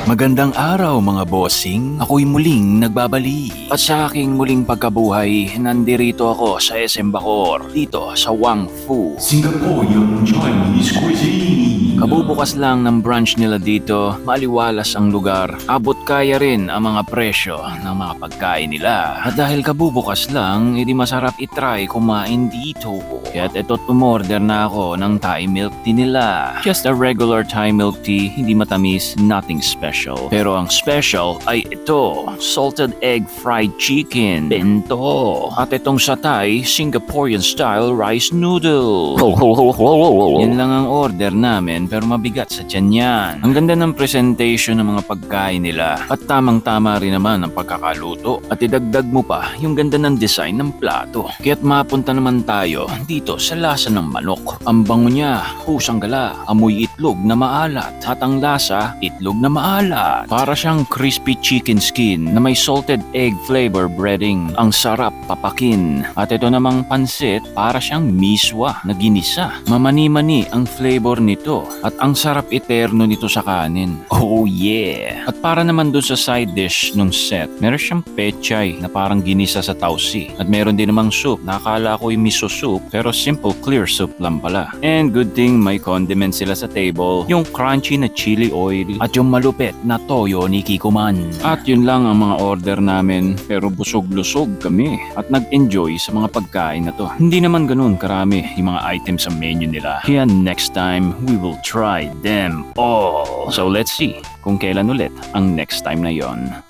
Magandang araw mga bossing, ako'y muling nagbabalik. At sa aking muling pagkabuhay, nandirito ako sa SM Bacoor, dito sa Wang Fu. Singaporean Chinese cuisine. Kabubukas lang ng branch nila dito, maliwalas ang lugar, abot kaya rin ang mga presyo ng mga pagkain nila. At dahil kabubukas lang, edi masarap itry kumain dito. Kaya't ito't umorder na ako ng Thai milk tea nila. Just a regular Thai milk tea, hindi matamis, nothing special. Pero ang special ay ito, salted egg fried chicken, bento. At itong sa Thai, Singaporean style rice noodle. Yan lang ang order namin pero mabigat sa tiyan yan. Ang ganda ng presentation ng mga pagkain nila at tamang-tama rin naman ang pagkakaluto. At idagdag mo pa yung ganda ng design ng plato. Kaya't mapunta naman tayo dito sa lasa ng manok. Ang bango niya, pusang gala, amoy itlog na maalat. At ang lasa, itlog na maalat. Para siyang crispy chicken skin na may salted egg flavor breading. Ang sarap papakin. At ito namang pansit, para siyang miswa na ginisa. Mamani-mani ang flavor nito. At ang sarap eterno nito sa kanin. Oh yeah! At para naman dun sa side dish nung set, meron siyang pechay na parang ginisa sa tausi. At meron din namang soup. Nakakala ko yung miso soup pero simple clear soup lang pala. And good thing may condiments sila sa table. Yung crunchy na chili oil at yung malupit na toyo ni Kikuman. At yun lang ang mga order namin pero busog-lusog kami at nag-enjoy sa mga pagkain na to. Hindi naman ganun karami yung mga items sa menu nila. Kaya next time, we will try them all. So let's see kung kailan ulit ang next time na yon.